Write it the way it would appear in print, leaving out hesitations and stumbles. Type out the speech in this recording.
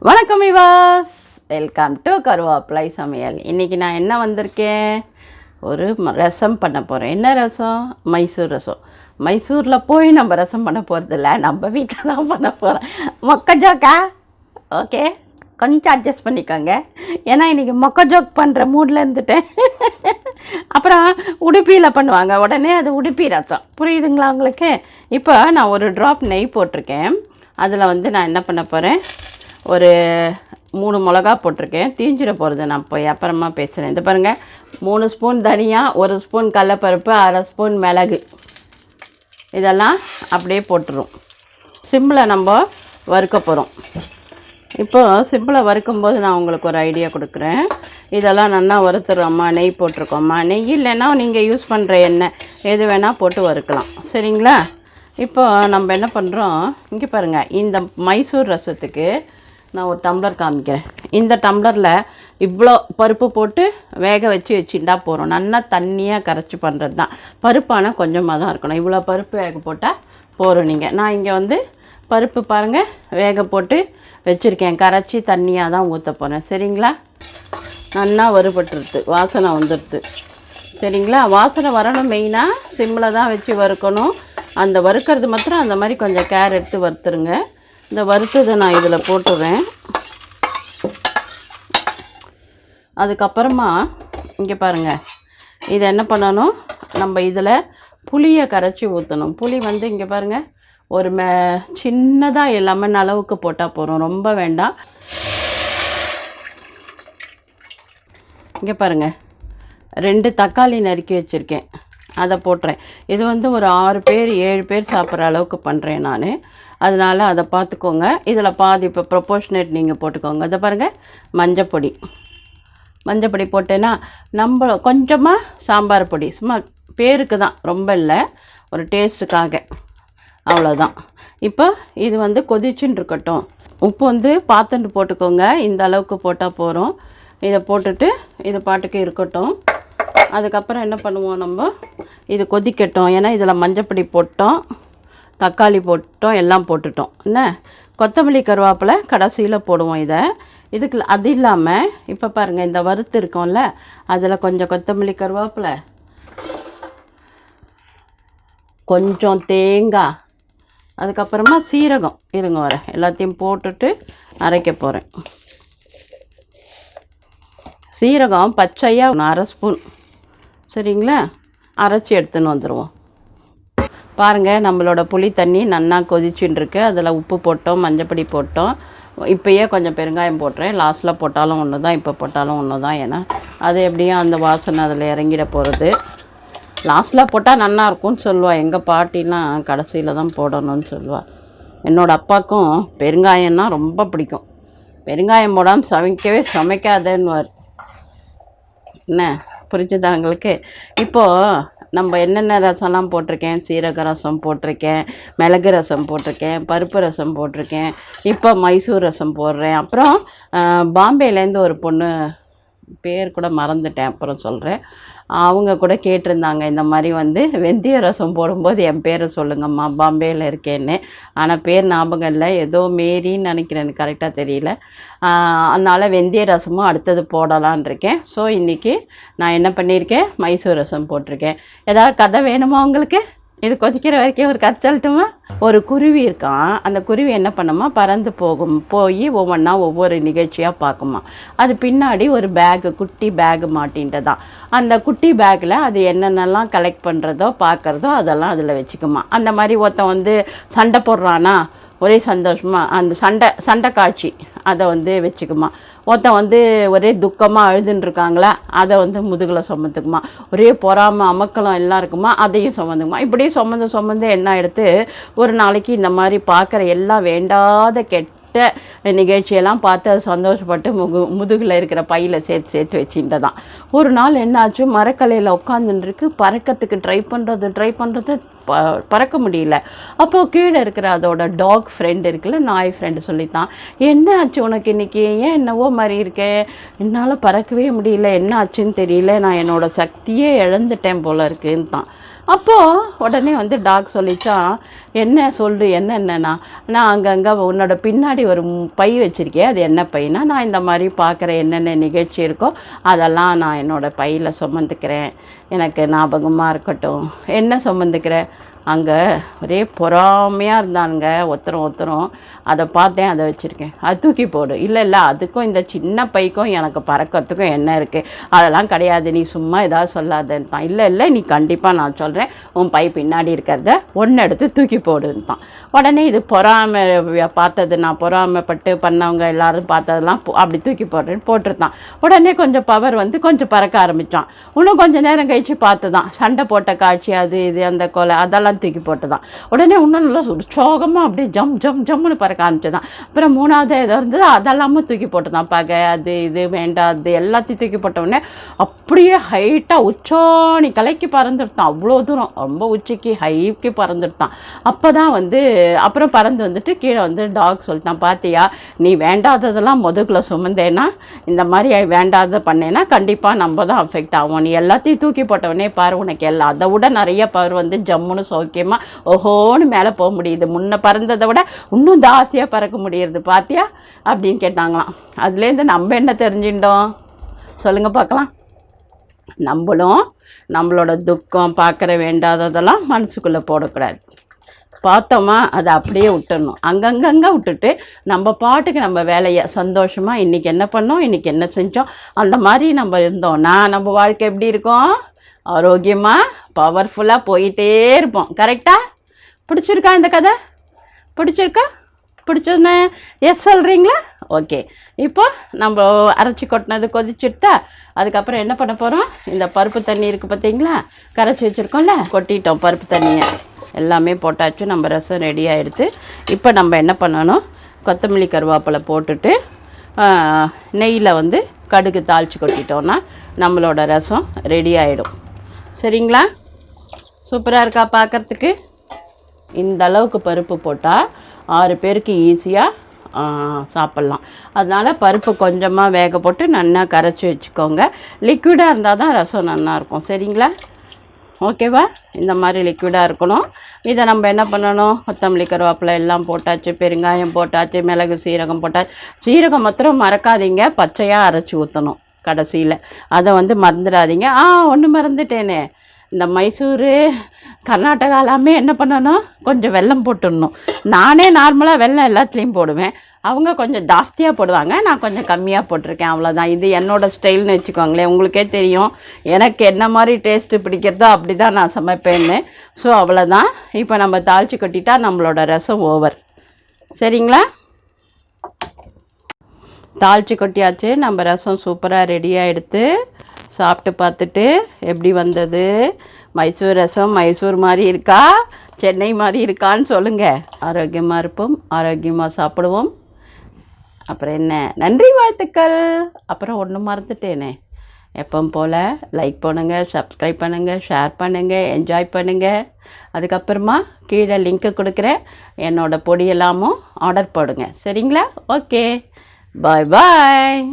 வணக்கம் விவாஸ், welcome to கருவேப்பிலை சமையல். இன்றைக்கி நான் என்ன வந்திருக்கேன், ஒரு ரசம் பண்ண போகிறேன். என்ன ரசம்? மைசூர் ரசம். மைசூரில் போய் நம்ம ரசம் பண்ண போகிறதில்ல, நம்ம வீட்டில் தான் பண்ண போகிறேன். மொக்க ஜோக்கா? ஓகே, கொஞ்சம் அட்ஜஸ்ட் பண்ணிக்கோங்க. ஏன்னா இன்றைக்கி மொக்க ஜோக் பண்ணுற மூடில் இருந்துட்டேன். அப்புறம் உடுப்பியில் பண்ணுவாங்க, உடனே அது உடுப்பி ரசம். புரியுதுங்களா உங்களுக்கு? இப்போ நான் ஒரு ட்ராப் நெய் போட்டிருக்கேன். அதில் நான் என்ன பண்ண போகிறேன், ஒரு 3 மிளகா போட்டிருக்கேன். தீஞ்சிட போகிறது, நான் போய் அப்புறமா பேசுகிறேன். இது பாருங்கள், 3 ஸ்பூன் தனியா, 1 ஸ்பூன் கடலைப்பருப்பு, 1/2 ஸ்பூன் மிளகு, இதெல்லாம் அப்படியே போட்டுரும். சிம்மில் நம்ம வறுக்க போகிறோம். இப்போது சிம்மில் வறுக்கும்போது நான் உங்களுக்கு ஒரு ஐடியா கொடுக்குறேன். இதெல்லாம் நல்லா வறுத்துறோம்மா, நெய் போட்டிருக்கோம்மா. நெய் இல்லைன்னா நீங்கள் யூஸ் பண்ணுற எண்ணெய் எது வேணால் போட்டு வறுக்கலாம், சரிங்களா? இப்போ நம்ம என்ன பண்ணுறோம், இங்கே பாருங்கள், இந்த மைசூர் ரசத்துக்கு நான் ஒரு டம்ளர் காமிக்கிறேன். இந்த டம்ளரில் இவ்வளோ பருப்பு போட்டு வேக வச்சுட்டா போகிறோம். நல்லா தண்ணியாக கரைச்சி பண்ணுறது தான். பருப்பானால் கொஞ்சமாக தான் இருக்கணும். இவ்வளோ பருப்பு வேக போட்டால் போகிறோம். நான் இங்கே பருப்பு பாருங்கள் வேக போட்டு வச்சுருக்கேன். கரைச்சி தண்ணியாக தான் ஊற்ற போகிறேன், சரிங்களா? நல்லா வறுபட்டுருது, வாசனை வந்துடுது, சரிங்களா? வாசனை வரணும், மெயினாக சிம்மில் தான் வச்சு வறுக்கணும். அந்த வறுக்கிறது மாத்திரம் அந்த மாதிரி கொஞ்சம் கேர் எடுத்து வறுத்துருங்க. இந்த வறுத்ததை நான் இதில் போட்டுறேன். அதுக்கப்புறமா இங்கே பாருங்கள், இதை என்ன பண்ணணும், நம்ம இதில் புளியை கரைச்சி ஊற்றணும். புளி இங்கே பாருங்கள், ஒரு சின்னதாக லெமன் அளவுக்கு போட்டால் போகிறோம், ரொம்ப வேண்டாம். இங்கே பாருங்கள், 2 தக்காளி நறுக்கி வச்சுருக்கேன், அதை போட்டுறேன். இது ஒரு 6 பேர் 7 பேர் சாப்பிட்ற அளவுக்கு பண்ணுறேன் நான். அதனால் அதை பார்த்துக்கோங்க. இதில் பாதி இப்போ ப்ரொப்போர்ஷனேட் நீங்கள் போட்டுக்கோங்க. இதை பாருங்கள், மஞ்சப்பொடி போட்டேன்னா நம்ம கொஞ்சமாக சாம்பார் பொடி, சும்மா பேருக்கு தான், ரொம்ப இல்லை, ஒரு டேஸ்ட்டுக்காக, அவ்வளோதான். இப்போ இது கொதிச்சுன்னு இருக்கட்டும். உப்பு பார்த்துட்டு போட்டுக்கோங்க, இந்த அளவுக்கு போட்டால் போகிறோம். இதை போட்டுட்டு இது பாட்டுக்கு இருக்கட்டும். அதுக்கப்புறம் என்ன பண்ணுவோம், நம்ம இது கொதிக்கட்டும். ஏன்னா இதில் மஞ்சப்பொடி போட்டோம், தக்காளி போட்டோம், எல்லாம் போட்டுட்டோம். என்ன, கொத்தமல்லி கருவேப்பிலை கடைசியில் போடுவோம். இதுக்கு அது இல்லாமல் இப்போ பாருங்கள், இந்த வறுத்து இருக்கோம்ல, அதில் கொஞ்சம் கொத்தமல்லி கருவேப்பிலை, கொஞ்சம் தேங்காய், அதுக்கப்புறமா சீரகம், இருங்க வர எல்லாத்தையும் போட்டுட்டு அரைக்க போகிறேன். சீரகம் பச்சையாக 1/2 ஸ்பூன், சரிங்களா? அரைச்சி எடுத்துன்னு வந்துடுவோம். பாருங்கள், நம்மளோட புளி தண்ணி நல்லா கொதிச்சுன்னு இருக்கு. அதில் உப்பு போட்டோம், மஞ்சப்பொடி போட்டோம். இப்போயே கொஞ்சம் பெருங்காயம் போட்டுறேன். லாஸ்ட்டில் போட்டாலும் ஒன்று தான், இப்போ போட்டாலும் ஒன்று தான். ஏன்னா அது எப்படியும் அந்த வாசனை அதில் இறங்கிட போகிறது. லாஸ்ட்டில் போட்டால் நல்லா இருக்கும்னு சொல்லுவாள் எங்கள் பாட்டிலாம், கடைசியில் தான் போடணும்னு சொல்லுவாள். என்னோடய அப்பாவுக்கும் பெருங்காயம்னா ரொம்ப பிடிக்கும். பெருங்காயம் போடாமல் சமைக்காதேன்னுவார். என்ன புரிஞ்சுதா உங்களுக்கு? இப்போது நம்ம என்னென்ன ரசம்லாம் போட்டிருக்கேன், சீரக ரசம் போட்டிருக்கேன், மிளகு ரசம் போட்டிருக்கேன், பருப்பு ரசம் போட்டிருக்கேன், இப்போ மைசூர் ரசம் போடுறேன். அப்புறம் பாம்பேலேருந்து ஒரு பொண்ணு, பேர் கூட மறந்துட்டேன், அப்புறம் சொல்கிறேன். அவங்க கூட கேட்டிருந்தாங்க, இந்த மாதிரி வெந்தய ரசம் போடும்போது என் பேரை சொல்லுங்கம்மா, பாம்பேயில் இருக்கேன்னு. ஆனால் பேர் ஞாபகம் இல்லை, ஏதோ மேரின்னு நினைக்கிறேன், எனக்கு கரெக்டாக தெரியல. அதனால் வெந்தய ரசமும் அடுத்தது போடலான் இருக்கேன். ஸோ இன்றைக்கி நான் என்ன பண்ணியிருக்கேன், மைசூர் ரசம் போட்டிருக்கேன். ஏதாவது கதை வேணுமா உங்களுக்கு? இது கொதிக்கிற வரைக்கும் ஒரு கதை சொல்லட்டுமா? ஒரு குருவி இருக்கான். அந்த குருவி என்ன பண்ணுமா, பறந்து போய் ஒவ்வொன்றா ஒவ்வொரு நிகழ்ச்சியாக பார்க்குமா. அது பின்னாடி ஒரு குட்டி பேகு மாட்டின்ட்டுதான். அந்த குட்டி பேக்கில் அது என்னென்னலாம் கலெக்ட் பண்ணுறதோ பார்க்குறதோ அதெல்லாம் அதில் வச்சுக்குமா. அந்த மாதிரி ஒருத்தன் சண்டை போடுறானா, ஒரே சந்தோஷமாக அந்த சண்டை காட்சி அதை வச்சுக்குமா. ஒருத்தன் ஒரே துக்கமாக அழுதுன்னு இருக்காங்களா, அதை முதுகில் சுமந்துக்குமா. ஒரே பொறாமல் அமக்கலம் எல்லாம் இருக்குமா, அதையும் சுமந்துக்குமா. இப்படியே சுமந்து என்ன எடுத்து ஒரு நாளைக்கு இந்த மாதிரி பார்க்குற எல்லாம் வேண்டாத நிகழ்ச்சியெல்லாம் பார்த்து அது சந்தோஷப்பட்டு முதுகில் இருக்கிற பையில் சேர்த்து வச்சுட்டு தான். ஒரு நாள் என்னாச்சு, மரக்கலையில் உட்காந்துருக்கு, பறக்கிறதுக்கு ட்ரை பண்ணுறது பறக்க முடியல. அப்போது கீழே இருக்கிற அதோட டாக் ஃப்ரெண்ட் இருக்குல்ல, நாய் ஃப்ரெண்டு சொல்லித்தான், என்ன ஆச்சு உனக்கு இன்றைக்கி, ஏன் என்னவோ மாதிரி இருக்கே, என்னால் பறக்கவே முடியல, என்ன ஆச்சுன்னு தெரியல, நான் என்னோடய சக்தியே இழந்துட்டேன் போல இருக்குன்னு தான். அப்போது உடனே வந்து டாக் சொல்லிச்சான், என்ன சொல்லு என்னென்னா, நான் அங்கங்கே உன்னோட பின்னாடி ஒரு பை வச்சுருக்கேன், அது என்ன பையனா, நான் இந்த மாதிரி பார்க்குற என்னென்ன நிகழ்ச்சி இருக்கோ அதெல்லாம் நான் என்னோடய பையில் சுமந்துக்கிறேன், எனக்கு ஞாபகமாக இருக்கட்டும். என்ன சுமந்துக்கிறேன்? அங்கே ஒரே பொறாமையாக இருந்தானுங்க ஒருத்தரும். அதை பார்த்தேன், அதை வச்சுருக்கேன், அது தூக்கி போடு. இல்லை அதுக்கும் இந்த சின்ன பைக்கும் எனக்கு பறக்கிறதுக்கும் என்ன இருக்குது, அதெல்லாம் கிடையாது, நீ சும்மா ஏதாவது சொல்லாதன்ட்டான். இல்லை நீ கண்டிப்பாக நான் சொல்கிறேன், உன் பை பின்னாடி இருக்கிறத ஒன்று எடுத்து தூக்கி போடுன்ட்டான். உடனே இது பொறாமை பார்த்தது, நான் பொறாமைப்பட்டு பண்ணவங்க எல்லோரும் பார்த்ததெல்லாம் அப்படி தூக்கி போடுறேன்னு போட்டிருந்தான். உடனே கொஞ்சம் பவர் வந்து கொஞ்சம் பறக்க ஆரம்பித்தான். இன்னும் கொஞ்சம் நேரம் கழித்து பார்த்து தான் சண்டை போட்ட காட்சி, அது இது அந்த கொலை அதெல்லாம் தூக்கி போட்டு தான். உடனே இன்னும் நல்லா உற்சாகமாக அப்படியே ஜம்முன்னு பறக்க ஆரம்பிச்சுதான். அப்புறம் மூணாவது ஏதோ இருந்தது, அதெல்லாமும் தூக்கி போட்டு தான். பகை அது இது வேண்டாது எல்லாத்தையும் தூக்கி போட்டவுடனே அப்படியே ஹைட்டாக உச்சாணி கலைக்கு பறந்துட்டான். அவ்வளோ தூரம் ரொம்ப உச்சிக்கு ஹைக்கு பறந்துட்டான். அப்போ தான் வந்து அப்புறம் பறந்து வந்துட்டு கீழே வந்து டாக் சொல்லிட்டான், பார்த்தியா நீ வேண்டாததெல்லாம் முதுகுல சுமந்தேன்னா, இந்த மாதிரி வேண்டாத பண்ணேன்னா கண்டிப்பாக நம்ம தான் அஃபெக்ட் ஆகும். நீ எல்லாத்தையும் தூக்கி போட்டவுடனே பாரு, உனக்கு எல்லாம் அதை விட நிறைய பவர் வந்து ஜம்முன்னு சௌக்கியமாக ஓஹோன்னு மேலே போக முடியுது, முன்ன பறந்ததை விட இன்னும் ஜாஸ்தியாக பறக்க முடியுது பார்த்தியா அப்படின்னு கேட்டாங்களாம். அதுலேருந்து நம்ம என்ன தெரிஞ்சுட்டோம் சொல்லுங்கள் பார்க்கலாம். நம்மளோட துக்கம் பார்க்குற வேண்டாததெல்லாம் மனசுக்குள்ளே போடக்கூடாது. பார்த்தோமா அதை அப்படியே விட்டுடணும். அங்கங்கே விட்டுட்டு நம்ம பாட்டுக்கு நம்ம வேலையை சந்தோஷமாக இன்றைக்கி என்ன பண்ணோம், இன்றைக்கி என்ன செஞ்சோம், அந்த மாதிரி நம்ம இருந்தோம்னா நம்ம வாழ்க்கை எப்படி இருக்கும், ஆரோக்கியமாக பவர்ஃபுல்லாக போயிட்டே இருப்போம். கரெக்டாக? பிடிச்சிருக்கா இந்த கதை? பிடிச்சதுன்னு எஸ் சொல்கிறீங்களா? ஓகே, இப்போ நம்ம அரைச்சி கொட்டினது கொதிச்சுட்டா அதுக்கப்புறம் என்ன பண்ண போகிறோம், இந்த பருப்பு தண்ணி இருக்குது பார்த்தீங்களா, கரைச்சி வச்சுருக்கோம்ல, கொட்டிட்டோம் பருப்பு தண்ணியை எல்லாமே போட்டாச்சு. நம்ம ரசம் ரெடி ஆகிடுது. இப்போ நம்ம என்ன பண்ணணும், கொத்தமல்லி கருவேப்பிலை போட்டுட்டு நெய்யில் வந்து கடுகு தாளித்து கொட்டிட்டோன்னா நம்மளோட ரசம் ரெடி ஆகிடும். சரிங்களா? சூப்பராக இருக்கா பார்க்குறதுக்கு? இந்த அளவுக்கு பருப்பு போட்டால் 6 பேருக்கு ஈஸியாக சாப்பிட்லாம். அதனால் பருப்பு கொஞ்சமாக வேக போட்டு நல்லா கரைச்சி வச்சுக்கோங்க. லிக்விடாக இருந்தால் தான் ரசம் நல்லாயிருக்கும். சரிங்களா? ஓகேவா? இந்த மாதிரி லிக்விடாக இருக்கணும். இதை நம்ம என்ன பண்ணணும், கொத்தமல்லி கருவேப்பிலை எல்லாம் போட்டாச்சு, பெருங்காயம் போட்டாச்சு, மிளகு சீரகம் போட்டாச்சு. சீரகம் மாத்திரம் மறக்காதீங்க, பச்சையாக அரைச்சி ஊற்றணும் கடைசியில். அதை வந்து மறந்துடாதீங்க. ஒன்று மறந்துட்டேனே, இந்த மைசூர் கர்நாடகா எல்லாமே என்ன பண்ணணும், கொஞ்சம் வெல்லம் போட்டுடணும். நானே நார்மலாக வெல்லம் எல்லாத்துலேயும் போடுவேன், அவங்க கொஞ்சம் ஜாஸ்தியாக போடுவாங்க, நான் கொஞ்சம் கம்மியாக போட்டிருக்கேன், அவ்வளோதான். இது என்னோடய ஸ்டைல்னு வச்சுக்கோங்களேன். உங்களுக்கே தெரியும் எனக்கு என்ன மாதிரி டேஸ்ட்டு பிடிக்கிறதோ அப்படி தான் நான் சமைப்பேன்னு. ஸோ அவ்வளோதான். இப்போ நம்ம தாளித்து கொட்டிட்டா நம்மளோட ரசம் ஓவர். சரிங்களா? தாளித்து கொட்டியாச்சு, நம்ம ரசம் சூப்பராக ரெடியாக எடுத்து சாப்பிட்டு பார்த்துட்டு எப்படி வந்தது, மைசூர் ரசம் மைசூர் மாதிரி இருக்கா, சென்னை மாதிரி இருக்கான்னு சொல்லுங்கள். ஆரோக்கியமாக இருப்போம், ஆரோக்கியமாக சாப்பிடுவோம். அப்புறம் என்ன, நன்றி வாழ்த்துக்கள். அப்புறம் ஒன்று மறந்துட்டேனே, எப்பவும் போல் லைக் பண்ணுங்கள், சப்ஸ்கிரைப் பண்ணுங்கள், ஷேர் பண்ணுங்கள், என்ஜாய் பண்ணுங்கள். அதுக்கப்புறமா கீழே லிங்க்கு கொடுக்குறேன், என்னோடய பொடி எல்லாமும் ஆர்டர் போடுங்க. சரிங்களா? ஓகே, பாய் பாய்.